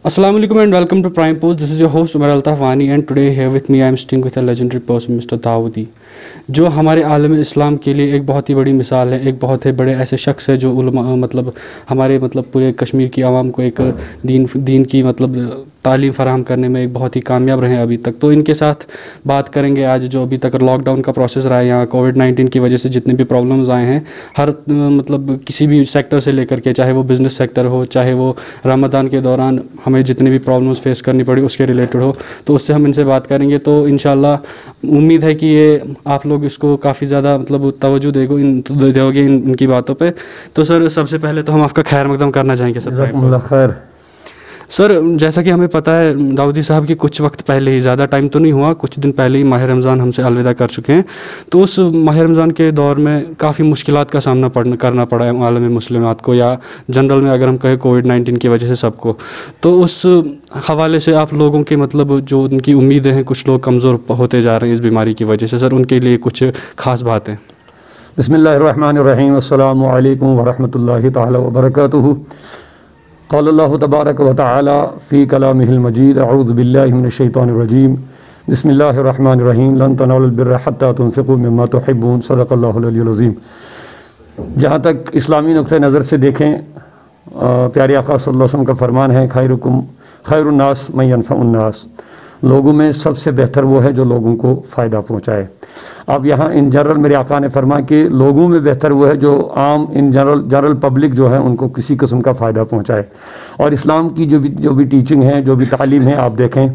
Assalamu alaikum and welcome to Prime Post. This is your host Umar Altaf Wani and today here with me I am sitting with a legendary person Mr. Dawoodi, जो हमारे आलम इस्लाम के लिए एक बहुत ही बड़ी मिसाल है। एक बहुत ही बड़े ऐसे शख्स है जो मतलब हमारे पूरे कश्मीर की आवाम को एक दीन की तालीम फराहम करने में एक बहुत ही कामयाब रहे अभी तक। तो इनके साथ बात करेंगे आज, जो अभी तक लॉकडाउन का प्रोसेस रहा है, यहाँ कोविड-19 की वजह से जितने भी प्रॉब्लम्स आए हैं, हर किसी भी सेक्टर से लेकर के, चाहे वो बिज़नेस सेक्टर हो, चाहे वो रमज़ान के दौरान हमें जितनी भी प्रॉब्लम्स फेस करनी पड़ी उसके रिलेटेड हो, तो उससे हम इनसे बात करेंगे। तो इंशाल्लाह उम्मीद है कि ये आप लोग इसको काफ़ी ज़्यादा तवज्जो दोगे इनकी बातों पे। तो सर, सबसे पहले तो हम आपका खैर मकदम करना चाहेंगे सर। सर, जैसा कि हमें पता है दाऊदी साहब की कुछ वक्त पहले ही, ज़्यादा टाइम तो नहीं हुआ, कुछ दिन पहले ही माह रमज़ान हमसे अलविदा कर चुके हैं। तो उस माह रमज़ान के दौर में काफ़ी मुश्किलात का सामना करना पड़ा है आलम मुस्लिमात को, या जनरल में अगर हम कहें कोविड-19 की वजह से सबको। तो उस हवाले से आप लोगों के जो उनकी उम्मीदें हैं, कुछ लोग कमज़ोर होते जा रहे हैं इस बीमारी की वजह से, सर उनके लिए कुछ ख़ास बातें। बिस्मिल्लाहिर्रहमानिर्रहीम, अस्सलामु अलैकुम वरहमतुल्लाहि तआला वबरकातुहू। क़ाल अल्लाहु तबारक व तआला फ़ी कलामिहिल मजीद, अऊज़ु बिल्लाहि मिनश शैतानिर रजीम, बिस्मिल्लाहिर्रहमानिर्रहीम, लन तनालुल बिर्रा हत्ता तुनफ़िक़ू मिम्मा तुहिब्बून, सदक़ल्लाहुल अलियुल अज़ीम। जहाँ तक इस्लामी नुक़्ते नज़र से देखें, प्यारे आक़ा सल्लल्लाहु अलैहि वसल्लम का फ़रमान है, खैरुन नास मन यनफ़उन नास, लोगों में सबसे बेहतर वो है जो लोगों को फ़ायदा पहुँचाए। अब यहाँ इन जनरल मेरे आका ने फरमाया कि लोगों में बेहतर वो है जो आम इन जनरल पब्लिक जो है उनको किसी किस्म का फ़ायदा पहुँचाए। और इस्लाम की जो भी टीचिंग है, जो भी तालीम है, आप देखें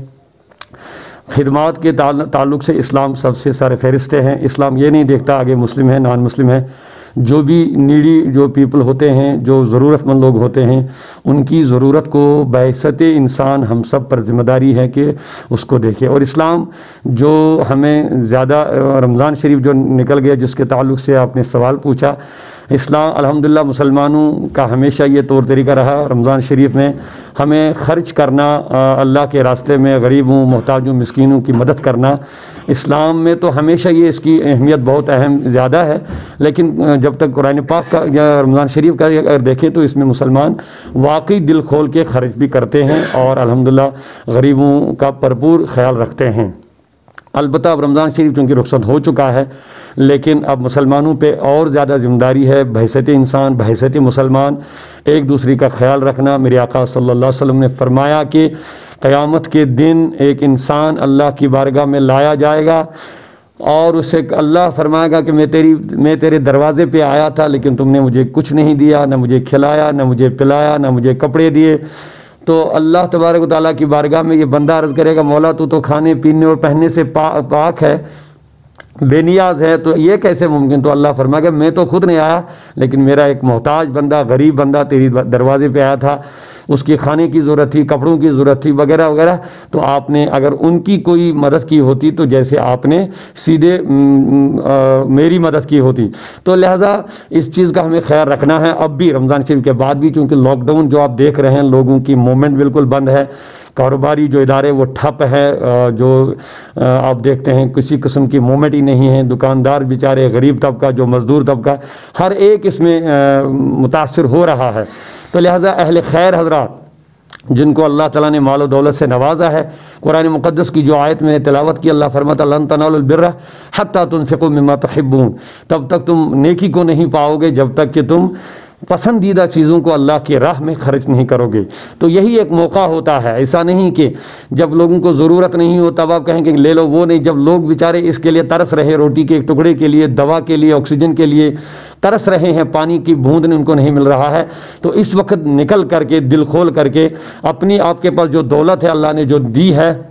खिदमात के ताल्लुक़ से इस्लाम सबसे सारे फ़हरिस्ते हैं। इस्लाम ये नहीं देखता आगे मुस्लिम है नॉन मुस्लिम है, जो भी नीडी जो पीपल होते हैं, जो ज़रूरतमंद लोग होते हैं, उनकी ज़रूरत को बहैसियत इंसान हम सब पर ज़िम्मेदारी है कि उसको देखें। और इस्लाम जो हमें ज़्यादा रमज़ान शरीफ जो निकल गया जिसके ताल्लुक़ से आपने सवाल पूछा, इस्लाम अल्हम्दुलिल्लाह मुसलमानों का हमेशा ये तौर तरीका रहा रमज़ान शरीफ में हमें ख़र्च करना, अल्लाह के रास्ते में गरीबों, मोहताजों, मिस्कीनों की मदद करना। इस्लाम में तो हमेशा ये इसकी अहमियत बहुत ज़्यादा है, लेकिन जब तक कुरान पाक का या रमज़ान शरीफ का अगर देखें तो इसमें मुसलमान वाकई दिल खोल के ख़र्च भी करते हैं और अल्हम्दुलिल्लाह गरीबों का भरपूर ख्याल रखते हैं। अलबत्ता अब रमज़ान शरीफ चूँकि रुखसत हो चुका है, लेकिन अब मुसलमानों पे और ज़्यादा ज़िम्मेदारी है, बहैसियत इंसान, बहैसियत मुसलमान एक दूसरे का ख्याल रखना। मेरे आका सल्लल्लाहु अलैहि वसल्लम ने फरमाया कि क़यामत के दिन एक इंसान अल्लाह की बारगाह में लाया जाएगा और उसे अल्लाह फरमाएगा कि मैं तेरे दरवाज़े पे आया था, लेकिन तुमने मुझे कुछ नहीं दिया, न मुझे खिलाया, न मुझे पिलाया, न मुझे कपड़े दिए। तो अल्लाह तबारक व तआला की बारगाह में ये बंदा अर्ज़ करेगा, मौला तू तो खाने पीने और पहनने से पाक है, बेनियाज है, तो ये कैसे मुमकिन? तो अल्लाह फरमाएगा मैं तो खुद नहीं आया, लेकिन मेरा एक मोहताज बंदा, गरीब बंदा तेरी दरवाज़े पे आया था, उसकी खाने की ज़रूरत थी, कपड़ों की ज़रूरत थी, वगैरह वगैरह। तो आपने अगर उनकी कोई मदद की होती तो जैसे आपने सीधे मेरी मदद की होती। तो लिहाजा इस चीज़ का हमें ख्याल रखना है। अब भी रमज़ान शरीफ के बाद भी चूँकि लॉकडाउन जो आप देख रहे हैं, लोगों की मूवमेंट बिल्कुल बंद है, कारोबारी जो इदारे वो ठप है, जो आप देखते हैं किसी किस्म की मूवमेंट ही नहीं है, दुकानदार बेचारे, गरीब तबका, जो मज़दूर तबका, हर एक इसमें मुतासिर हो रहा है। तो लिहाजा अहले खैर हज़रात जिनको अल्लाह ताला ने माल और दौलत से नवाजा है, कुरान मुक़द्दस की जो आयत में तिलावत की, अल्लाह फरमाता लन तनालुल बिर्रा हत्ता तुनफ़िक़ू मिम्मा तुहिब्बून, तब तक तुम नेकी को नहीं पाओगे जब तक कि तुम पसंदीदा चीज़ों को अल्लाह की राह में खर्च नहीं करोगे। तो यही एक मौका होता है, ऐसा नहीं कि जब लोगों को ज़रूरत नहीं हो तब आप कहें कि ले लो, वो नहीं। जब लोग बेचारे इसके लिए तरस रहे, रोटी के एक टुकड़े के लिए, दवा के लिए, ऑक्सीजन के लिए तरस रहे हैं, पानी की बूंद उनको नहीं मिल रहा है, तो इस वक्त निकल करके, दिल खोल करके, अपनी आपके पास जो दौलत है अल्लाह ने जो दी है,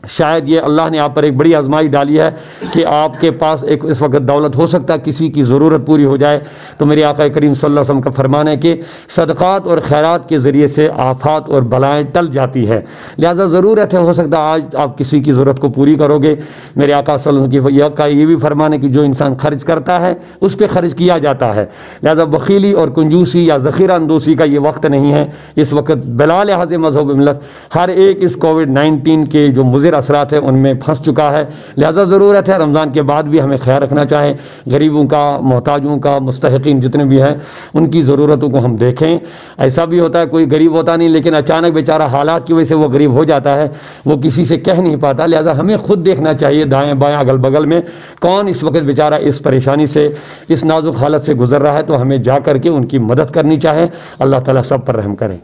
शायद ये अल्लाह ने आप पर एक बड़ी आजमाई डाली है कि आपके पास एक इस वक्त दौलत हो सकता है किसी की ज़रूरत पूरी हो जाए। तो मेरे आका करीम सल्लल्लाहु अलैहि वसल्लम का फरमान है कि सदक़ात और खैरात के ज़रिए से आफात और बलाएँ टल जाती है। लिहाजा ज़रूरत है, हो सकता है आज आप किसी की ज़रूरत को पूरी करोगे। मेरे आका सल्लल्लाहु अलैहि वसल्लम का ये भी फरमान है कि जो इंसान खर्च करता है उस पर खर्च किया जाता है। लिहाजा बखीली और कंजूसी या ज़ख़ीरा अंदोसी का ये वक्त नहीं है। इस वक्त बिला लिहाज़ मज़हब मिल्लत हर एक इस कोविड-19 के जो मुज़र मुज़र असरात है उनमें फंस चुका है। लिहाजा ज़रूरत है रमज़ान के बाद भी हमें ख्याल रखना चाहे, गरीबों का, मोहताजों का, मुस्तहिक़ीन जितने भी हैं उनकी ज़रूरतों को हम देखें। ऐसा भी होता है कोई गरीब होता नहीं लेकिन अचानक बेचारा हालात की वजह से वो गरीब हो जाता है, वो किसी से कह नहीं पाता। लिहाजा हमें खुद देखना चाहिए दाएँ बाएँ अगल बगल में कौन इस वक्त बेचारा इस परेशानी से, इस नाजुक हालत से गुजर रहा है, तो हमें जा करके उनकी मदद करनी चाहे। अल्लाह ताला सब पर रहम करें।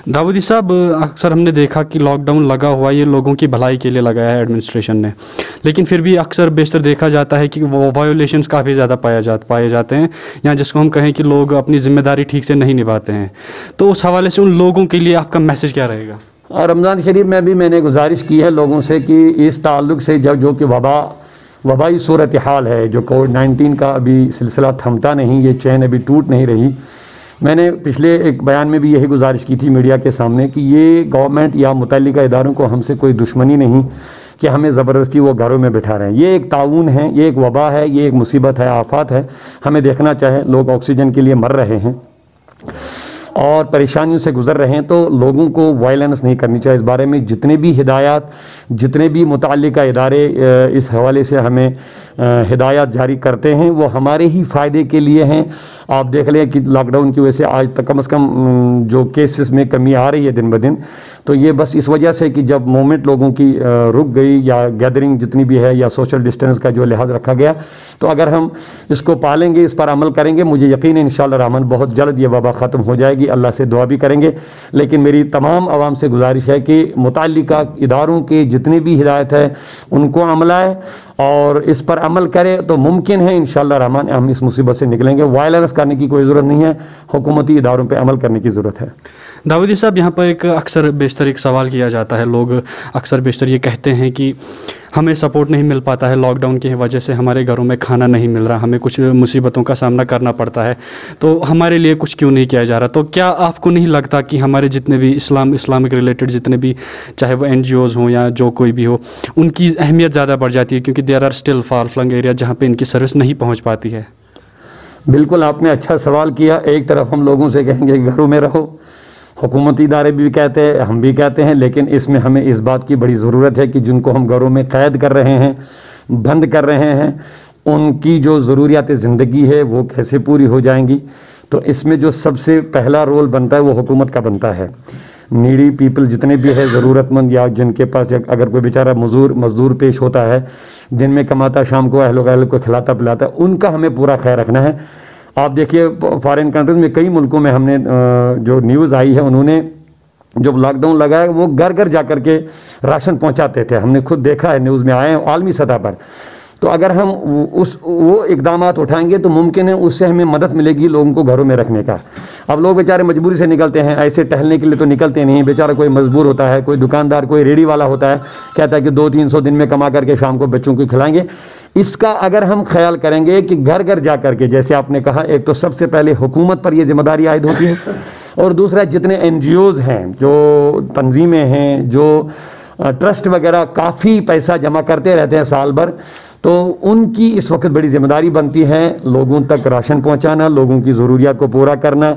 दाऊदी साहब, अक्सर हमने देखा कि लॉकडाउन लगा हुआ ये लोगों की भलाई के लिए लगाया है एडमिनिस्ट्रेशन ने, लेकिन फिर भी अक्सर बेशतर देखा जाता है कि वो वायोलेशंस काफ़ी ज़्यादा पाए जाते हैं, या जिसको हम कहें कि लोग अपनी ज़िम्मेदारी ठीक से नहीं निभाते हैं। तो उस हवाले से उन लोगों के लिए आपका मैसेज क्या रहेगा? रमज़ान शरीफ में भी मैंने गुजारिश की है लोगों से कि इस ताल्लुक़ से जो कि वबाई सूरत हाल है, जो कोविड-19 का अभी सिलसिला थमता नहीं, ये चैन अभी टूट नहीं रही। मैंने पिछले एक बयान में भी यही गुजारिश की थी मीडिया के सामने कि ये गवर्नमेंट या मुतल्लिका इदारों को हमसे कोई दुश्मनी नहीं कि हमें ज़बरदस्ती वो घरों में बिठा रहे हैं। ये एक ताउन है, ये एक वबा है, ये एक मुसीबत है, आफत है। हमें देखना चाहे लोग ऑक्सीजन के लिए मर रहे हैं और परेशानियों से गुज़र रहे हैं, तो लोगों को वायलेंस नहीं करनी चाहिए। इस बारे में जितने भी हिदायत, जितने भी मुतल्लिका इदारे इस हवाले से हमें हिदायत जारी करते हैं वो हमारे ही फ़ायदे के लिए हैं। आप देख लें कि लॉकडाउन की वजह से आज तक कम से कम जो केसेस में कमी आ रही है दिन ब दिन, तो ये बस इस वजह से कि जब मूवमेंट लोगों की रुक गई या गैदरिंग जितनी भी है या सोशल डिस्टेंस का जो लिहाज रखा गया, तो अगर हम इसको पालेंगे, इस पर अमल करेंगे, मुझे यकीन है इंशाअल्लाह रहमान बहुत जल्द ये वबा ख़त्म हो जाएगी। अल्लाह से दुआ भी करेंगे। लेकिन मेरी तमाम आवाम से गुजारिश है कि मुतल्लिका इदारों के जितनी भी हिदायत है उनको अमलाए और इस पर अमल करें तो मुमकिन है इंशाअल्लाह रहमान हम इस मुसीबत से निकलेंगे। वायलेंस करने की कोई ज़रूरत नहीं है, हुकूमती इदारों पर अमल करने की ज़रूरत है। दाऊदी साहब, यहाँ पर एक अक्सर बेशतर एक सवाल किया जाता है, लोग अक्सर बेशतर ये कहते हैं कि हमें सपोर्ट नहीं मिल पाता है, लॉकडाउन की वजह से हमारे घरों में खाना नहीं मिल रहा, हमें कुछ मुसीबतों का सामना करना पड़ता है, तो हमारे लिए कुछ क्यों नहीं किया जा रहा? तो क्या आपको नहीं लगता कि हमारे जितने भी इस्लामिक रिलेटेड जितने भी, चाहे वो NGOs हों या जो कोई भी हो, उनकी अहमियत ज़्यादा बढ़ जाती है क्योंकि there are still far flung area जहाँ पर इनकी सर्विस नहीं पहुँच पाती है? बिल्कुल, आपने अच्छा सवाल किया। एक तरफ हम लोगों से कहेंगे कि घरों में रहो, हुकूमती इदारे भी कहते हैं, हम भी कहते हैं, लेकिन इसमें हमें इस बात की बड़ी ज़रूरत है कि जिनको हम घरों में कैद कर रहे हैं, बंद कर रहे हैं, उनकी जो ज़रूरियात ज़िंदगी है वो कैसे पूरी हो जाएंगी। तो इसमें जो सबसे पहला रोल बनता है वो हुकूमत का बनता है। नीडी पीपल जितने भी है, ज़रूरतमंद या जिनके पास अगर कोई बेचारा मज़दूर पेश होता है, दिन में कमाता, शाम को अहल को खिलाता पिलाता, उनका हमें पूरा ख्याल रखना है। आप देखिए फॉरेन कंट्रीज़ में कई मुल्कों में हमने जो न्यूज़ आई है, उन्होंने जब लॉकडाउन लगाया वो घर घर जा कर के राशन पहुंचाते थे। हमने खुद देखा है, न्यूज़ में आए हैं आलमी सतह पर। तो अगर हम वो इक़दामात उठाएंगे तो मुमकिन है उससे हमें मदद मिलेगी लोगों को घरों में रखने का। अब लोग बेचारे मजबूरी से निकलते हैं, ऐसे टहलने के लिए तो निकलते नहीं। बेचारा कोई मजबूर होता है, कोई दुकानदार, कोई रेडी वाला होता है, कहता है कि 200-300 दिन में कमा करके शाम को बच्चों को खिलाएंगे। इसका अगर हम ख्याल करेंगे कि घर घर जा करके, जैसे आपने कहा, एक तो सबसे पहले हुकूमत पर यह जिम्मेदारी आयद होती है और दूसरा जितने NGOs हैं, जो तंजीमें हैं, जो ट्रस्ट वगैरह काफ़ी पैसा जमा करते रहते हैं साल भर, तो उनकी इस वक्त बड़ी जिम्मेदारी बनती है लोगों तक राशन पहुंचाना, लोगों की ज़रूरियात को पूरा करना।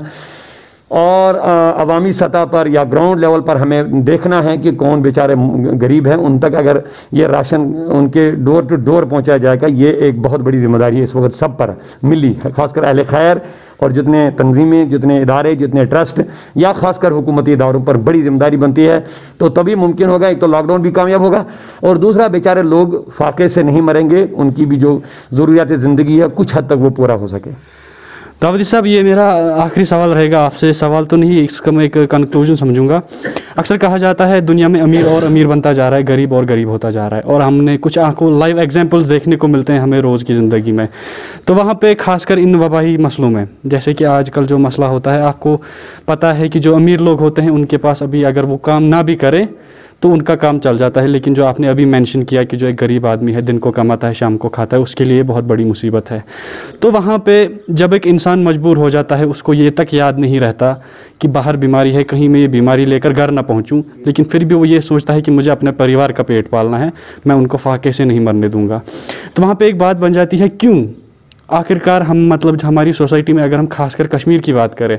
और अवामी सतह पर या ग्राउंड लेवल पर हमें देखना है कि कौन बेचारे गरीब हैं, उन तक अगर ये राशन उनके डोर टू डोर पहुंचाया जाएगा, ये एक बहुत बड़ी जिम्मेदारी है इस वक्त सब पर मिली, खासकर अहले खैर और जितने तंजीमें, जितने इदारे, जितने ट्रस्ट या खासकर हुकूमती इदारों पर बड़ी जिम्मेदारी बनती है। तो तभी मुमकिन होगा, एक तो लॉकडाउन भी कामयाब होगा और दूसरा बेचारे लोग फाके से नहीं मरेंगे, उनकी भी जो ज़रूरियात ज़िंदगी है कुछ हद तक वो पूरा हो सके। दाऊदी साहब, ये मेरा आखिरी सवाल रहेगा आपसे, सवाल तो नहीं, इसका मैं एक कंक्लूजन समझूंगा। अक्सर कहा जाता है दुनिया में अमीर और अमीर बनता जा रहा है, गरीब और गरीब होता जा रहा है, और हमने कुछ आंखों लाइव एग्जांपल्स देखने को मिलते हैं हमें रोज़ की ज़िंदगी में। तो वहाँ पे खासकर इन वबाई मसलों में, जैसे कि आजकल जो मसला होता है, आपको पता है कि जो अमीर लोग होते हैं उनके पास अभी अगर वो काम ना भी करे तो उनका काम चल जाता है, लेकिन जो आपने अभी मेंशन किया कि जो एक गरीब आदमी है, दिन को कमाता है, शाम को खाता है, उसके लिए बहुत बड़ी मुसीबत है। तो वहाँ पे जब एक इंसान मजबूर हो जाता है, उसको ये तक याद नहीं रहता कि बाहर बीमारी है, कहीं मैं ये बीमारी लेकर घर ना पहुँचूँ, लेकिन फिर भी वो ये सोचता है कि मुझे अपने परिवार का पेट पालना है, मैं उनको फाके से नहीं मरने दूँगा। तो वहाँ पर एक बात बन जाती है, क्यों आखिरकार हम मतलब हमारी सोसाइटी में अगर हम खासकर कश्मीर की बात करें,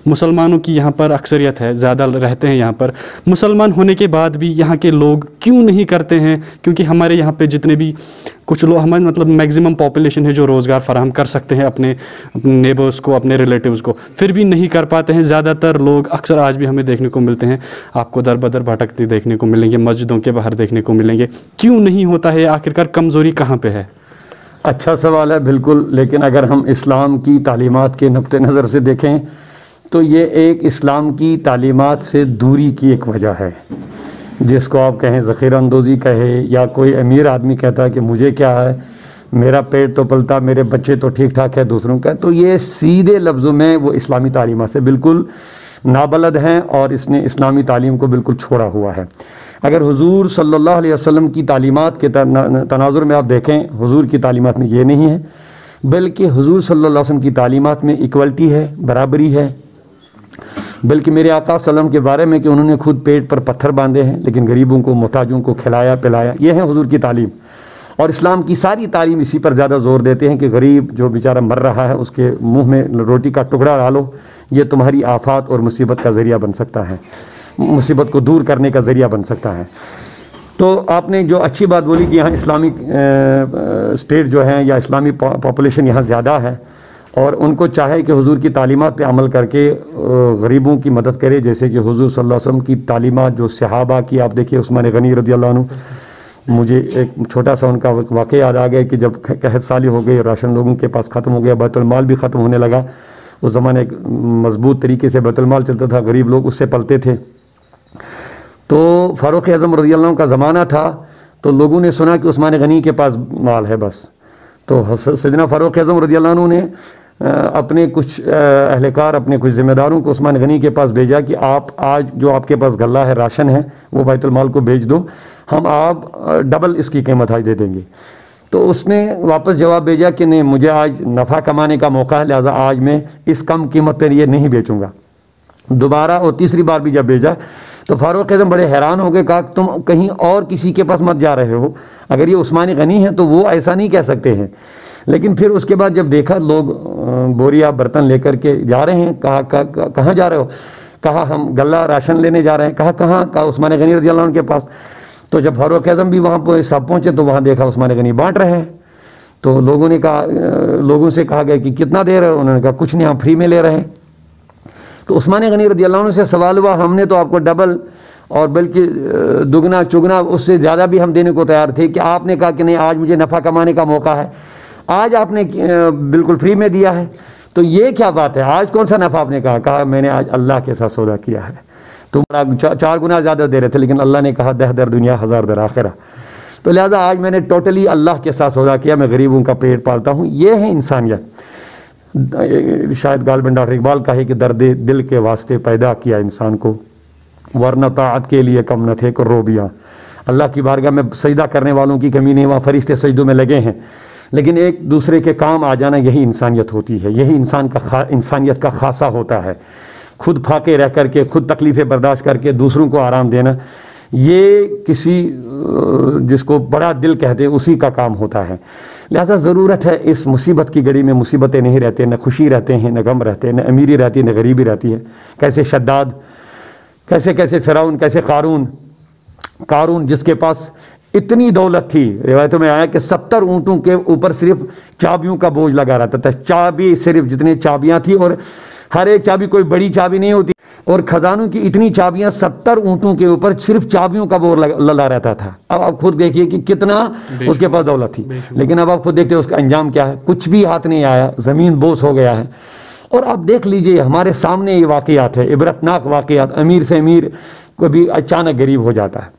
मुसलमानों की यहाँ पर अक्सरियत है, ज़्यादा रहते हैं यहाँ पर। मुसलमान होने के बाद भी यहाँ के लोग क्यों नहीं करते हैं? क्योंकि हमारे यहाँ पे जितने भी कुछ लोग, हमारे मतलब मैक्सिमम पॉपुलेशन है जो रोज़गार फराहम कर सकते हैं अपने नेबर्स को, अपने रिलेटिव्स को, फिर भी नहीं कर पाते हैं। ज़्यादातर लोग अक्सर आज भी हमें देखने को मिलते हैं, आपको दर बदर भटकते देखने को मिलेंगे, मस्जिदों के बाहर देखने को मिलेंगे। क्यों नहीं होता है? आखिरकार कमज़ोरी कहाँ पे है? अच्छा सवाल है, बिल्कुल। लेकिन अगर हम इस्लाम की तालीमात के नुक्ते नज़र से देखें तो ये एक इस्लाम की तालीमात से दूरी की एक वजह है, जिसको आप कहें ज़ख़ीरा अंदोज़ी कहे, या कोई अमीर आदमी कहता है कि मुझे क्या है, मेरा पेट तो पलता, मेरे बच्चे तो ठीक ठाक है, दूसरों का। तो ये सीधे लफ्ज़ों में वो इस्लामी तालीमात से बिल्कुल नाबलद हैं और इसने इस्लामी तालीम को बिल्कुल छोड़ा हुआ है। अगर हुजूर सल्लल्लाहु अलैहि वसल्लम की तालीमात के तनाजुर में आप देखें, हुजूर की तालीमात में ये नहीं है, बल्कि हुजूर सल्लल्लाहु अलैहि वसल्लम की तालीमात में इक्वलिटी है, बराबरी है। बल्कि मेरे आका सल्लम के बारे में कि उन्होंने खुद पेट पर पत्थर बांधे हैं लेकिन गरीबों को, मोहताजों को खिलाया पिलाया, ये है हुजूर की तालीम। और इस्लाम की सारी तालीम इसी पर ज़्यादा ज़ोर देते हैं कि गरीब जो बेचारा मर रहा है उसके मुंह में रोटी का टुकड़ा डालो, ये तुम्हारी आफात और मुसीबत का ज़रिया बन सकता है, मुसीबत को दूर करने का ज़रिया बन सकता है। तो आपने जो अच्छी बात बोली कि यहाँ इस्लामिक स्टेट जो है या इस्लामी पॉपुलेशन यहाँ ज़्यादा है और उनको चाहे कि हुजूर की तालीमात पे अमल करके गरीबों की मदद करे, जैसे कि हुजूर सल्लल्लाहु अलैहि वसल्लम की तालीमात जो सहाबा की, आप देखिए उस्मान गनी रज़ियल्लाहु अन्हु, मुझे एक छोटा सा उनका वाक़या याद आ गया कि जब कहत साली हो गई, राशन लोगों के पास ख़त्म हो गया, बैतुल माल भी ख़त्म होने लगा। उस ज़माने एक मजबूत तरीके से बैतुल माल चलता था, गरीब लोग उससे पलते थे। तो फ़ारूक आज़म रज़ियल्लाहु अन्हु का ज़माना था, तो लोगों ने सुना कि उस्मान गनी के पास माल है बस। तो सैयदना फ़ारूक आज़म रज़ियल्लाहु अन्हु ने अपने कुछ अहलकार, अपने कुछ ज़िम्मेदारों को उस्मान गनी के पास भेजा कि आप आज जो आपके पास गल्ला है, राशन है, वो बैतुल माल को भेज दो, हम आप डबल इसकी कीमत आज दे देंगे। तो उसने वापस जवाब भेजा कि नहीं, मुझे आज नफ़ा कमाने का मौका है, लिहाजा आज मैं इस कम कीमत पर ये नहीं बेचूंगा। दोबारा और तीसरी बार भी जब भेजा तो फ़ारूक आज़म बड़े हैरान हो गए, कहा तुम कहीं और किसी के पास मत जा रहे हो, अगर ये उस्मान गनी है तो वो ऐसा नहीं कह सकते हैं। लेकिन फिर उसके बाद जब देखा लोग बोरिया बर्तन लेकर के जा रहे हैं, कहाँ जा रहे हो? कहा हम गल्ला राशन लेने जा रहे हैं। कहा उस्मान गनी रज़ियल्लाहु अन्हु के पास। तो जब फ़ारूक आज़म भी वहाँ पर सब पहुँचे तो वहाँ देखा उस्मान गनी बांट रहे हैं। तो लोगों ने कहा, लोगों से कहा गया कि कितना दे रहे हो? उन्होंने कहा कुछ नहीं, हम फ्री में ले रहे हैं। तो उस्मान गनी रज़ियल्लाहु अन्हु से सवाल हुआ, हमने तो आपको डबल और बल्कि दुगना चुगना उससे ज़्यादा भी हम देने को तैयार थे, कि आपने कहा कि नहीं आज मुझे नफ़ा कमाने का मौका है, आज आपने बिल्कुल फ्री में दिया है, तो ये क्या बात है? आज कौन सा नफ़ा आपने कहा मैंने आज अल्लाह के साथ सौदा किया है। तुम 4 गुना ज़्यादा दे रहे थे, लेकिन अल्लाह ने कहा 10 दर दुनिया 1000 दर आखिरा। तो लिहाजा आज मैंने टोटली अल्लाह के साथ सौदा किया, मैं गरीबों का पेट पालता हूँ। ये है इंसानियत। शायद गालिबन डॉक्टर इकबाल कहे कि दर्द दिल के वास्ते पैदा किया इंसान को, वरना ताअत के लिए कम न थे रोबियाँ। अल्लाह की बारगाह में सजदा करने वालों की कमी नहीं, वहाँ फरिश्ते सजदों में लगे हैं, लेकिन एक दूसरे के काम आ जाना यही इंसानियत होती है, यही इंसानियत का खासा होता है। खुद फाके रह करके, खुद तकलीफ़ें बर्दाश्त करके दूसरों को आराम देना, ये किसी जिसको बड़ा दिल कहते हैं उसी का काम होता है। लिहाजा ज़रूरत है, इस मुसीबत की घड़ी में मुसीबतें नहीं रहते, न खुशी रहते हैं, न गम रहते हैं, न अमीरी रहती है, न गरीबी रहती है। कैसे शद्दाद, कैसे फ़िरौन, कैसे कारून जिसके पास इतनी दौलत थी, रिवायतों में आया कि 70 ऊँटों के ऊपर सिर्फ चाबियों का बोझ लगा रहता था। चाबी सिर्फ जितनी चाबियाँ थी, और हर एक चाबी कोई बड़ी चाबी नहीं होती, और खजानों की इतनी चाबियां 70 ऊँटों के ऊपर सिर्फ चाबियों का बोर लगा रहता था। अब आप खुद देखिए कि कितना उसके पास दौलत थी, लेकिन अब आप खुद देखते हैं उसका अंजाम क्या है, कुछ भी हाथ नहीं आया, ज़मीन बोझ हो गया है। और अब देख लीजिए हमारे सामने ये वाक़यात है, इबरतनाक वाक़यात, अमीर से अमीर को भी अचानक गरीब हो जाता है।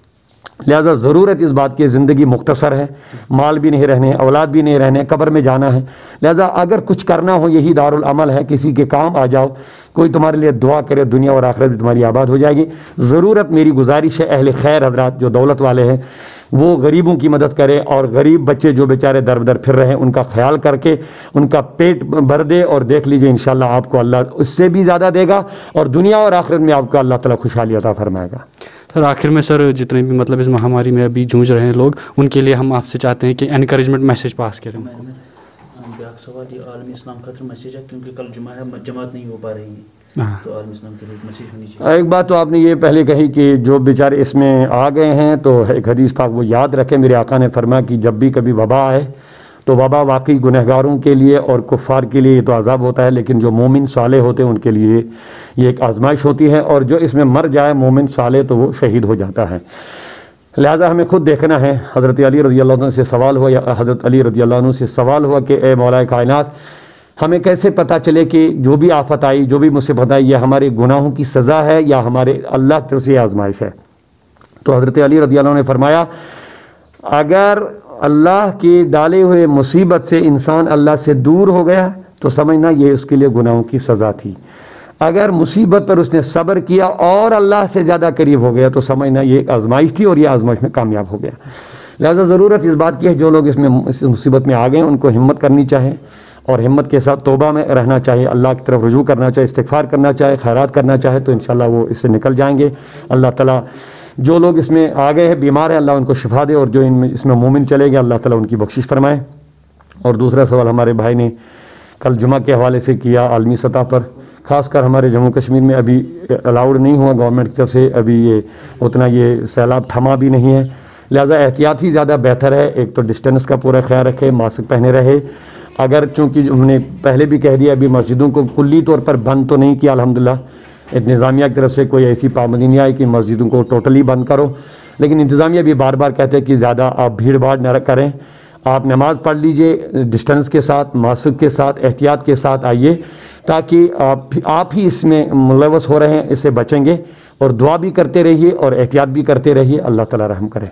लिहाजा ज़रूरत इस बात की, ज़िंदगी मुख्तसर है, माल भी नहीं रहने, औलाद भी नहीं रहने, कब्र में जाना है। लिहाजा अगर कुछ करना हो यही दारुल अमल है, किसी के काम आ जाओ, कोई तुम्हारे लिए दुआ करे, दुनिया और आखिरत भी तुम्हारी आबाद हो जाएगी। ज़रूरत, मेरी गुजारिश है अहले खैर हज़रात जो दौलत वाले हैं वो गरीबों की मदद करें, और गरीब बच्चे जो बेचारे दर बदर फिर रहे हैं उनका ख्याल करके उनका पेट भर दे, और देख लीजिए इंशाअल्लाह आपको अल्लाह उससे भी ज़्यादा देगा, और दुनिया और आखिरत में आपको अल्लाह ताला खुशहाली अता फरमाएगा। सर आखिर में सर, जितने भी मतलब इस महामारी में अभी जूझ रहे हैं लोग, उनके लिए हम आपसे चाहते हैं कि एनकरेजमेंट मैसेज पास करें। आखिर सवाल ये आलमी इस्लाम खतर मैसेज है, क्योंकि कल जुमा है, जमात नहीं हो पा रही है, तो आलमी इस्लाम के लिए एक मैसेज होनी चाहिए। एक बात तो आपने ये पहले कही कि जो बेचारे इसमें आ गए हैं, तो एक हदीस पाक वो याद रखें। मेरे आका ने फरमाया कि जब भी कभी वबा आए तो वबा वाकई गुनहगारों के लिए और कुफ़ार के लिए तो अज़ाब होता है, लेकिन जो मोमिन साले होते हैं उनके लिए ये एक आजमाइश होती है। और जो इसमें मर जाए मोमिन साले तो वो शहीद हो जाता है। लिहाजा हमें खुद देखना है। हज़रत अली रज़ी अल्लाह अन्हु से सवाल हुआ, या हज़रत अली रज़ी अल्लाह अन्हु से सवाल हुआ कि ए मौला कायनात, हमें कैसे पता चले कि जो भी आफत आई, जो भी मुसीबत आई, ये हमारे गुनाहों की सज़ा है या हमारे अल्लाह की तरफ से आजमाइश है? तो हज़रत अली रज़ी अल्लाह अन्हु ने फरमाया, अगर अल्लाह के डाले हुए मुसीबत से इंसान अल्लाह से दूर हो गया तो समझना ये उसके लिए गुनाहों की सज़ा थी। अगर मुसीबत पर उसने सब्र किया और अल्लाह से ज़्यादा करीब हो गया तो समझना ये एक आजमाइश थी और ये आजमाइश में कामयाब हो गया। लिहाजा ज़रूरत इस बात की है, जो लोग इसमें इस मुसीबत में आ गए उनको हिम्मत करनी चाहिए और हिम्मत के साथ तौबा में रहना चाहिए, अल्लाह की तरफ रुजू करना चाहिए, इस्तिग़फ़ार करना चाहिए, खैरात करना चाहिए, तो इंशाअल्लाह वो इससे निकल जाएंगे। अल्लाह ताला जो लोग इसमें आ गए हैं, बीमार हैं, अल्लाह उनको शिफा दे, और जो इसमें मोमिन चले गए अल्लाह ताला उनकी बख्शिश फरमाए। और दूसरा सवाल हमारे भाई ने कल जुमा के हवाले से किया, आलमी सतह पर ख़ासकर हमारे जम्मू कश्मीर में अभी अलाउड नहीं हुआ गवर्नमेंट की तरफ से, अभी ये उतना ये सैलाब थमा भी नहीं है। लिहाजा एहतियात ही ज़्यादा बेहतर है। एक तो डिस्टेंस का पूरा ख्याल रखे, मास्क पहने रहे। अगर चूँकि हमने पहले भी कह दिया, अभी मस्जिदों को कुल्ली तौर पर बंद तो नहीं किया अल्हम्दुलिल्लाह, इंतज़ामिया की तरफ से कोई ऐसी पाबंदी नहीं आई कि मस्जिदों को टोटली बंद करो, लेकिन इंतज़ामिया भी बार बार कहते हैं कि ज़्यादा आप भीड़ भाड़ न करें, आप नमाज़ पढ़ लीजिए डिस्टेंस के साथ, मास्क के साथ, एहतियात के साथ आइए, ताकि आप ही इसमें मुलव्वस हो रहे हैं, इससे बचेंगे। और दुआ भी करते रहिए और एहतियात भी करते रहिए। अल्लाह ताला रहम करे।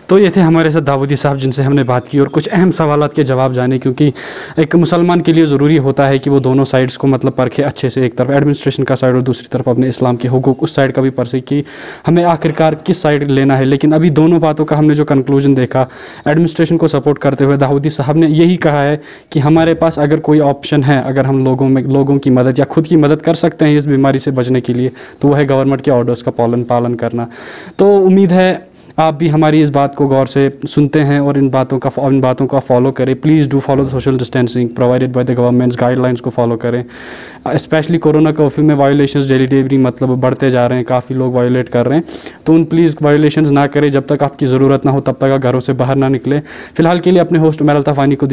तो ये थे हमारे साथ दाऊदी साहब जिनसे हमने बात की और कुछ अहम सवालात के जवाब जाने, क्योंकि एक मुसलमान के लिए ज़रूरी होता है कि वो दोनों साइड्स को मतलब परखे अच्छे से, एक तरफ एडमिनिस्ट्रेशन का साइड और दूसरी तरफ अपने इस्लाम के हुकूक उस साइड का भी परखे कि हमें आखिरकार किस साइड लेना है। लेकिन अभी दोनों बातों का हमने जो कंक्लूजन देखा, एडमिनिस्ट्रेशन को सपोर्ट करते हुए दाऊदी साहब ने यही कहा है कि हमारे पास अगर कोई ऑप्शन है, अगर हम लोगों की मदद या खुद की मदद कर सकते हैं इस बीमारी से बचने के लिए, तो वह है गवर्नमेंट के ऑर्डर्स का पालन करना। तो उम्मीद है आप भी हमारी इस बात को गौर से सुनते हैं और इन बातों का फॉलो करें। Please do follow the social distancing provided by the governments guidelines को फॉलो करें। स्पेशली कोरोना कर्फ्यू में वायोलेशंस डेली मतलब बढ़ते जा रहे हैं, काफ़ी लोग वायोलेट कर रहे हैं, तो उन प्लीज़ वायोलेशंस ना करें। जब तक आपकी ज़रूरत ना हो तब तक आप घरों से बाहर ना निकलें। फ़िलहाल के लिए अपने होस्ट उमर अल्ताफ़ वानी को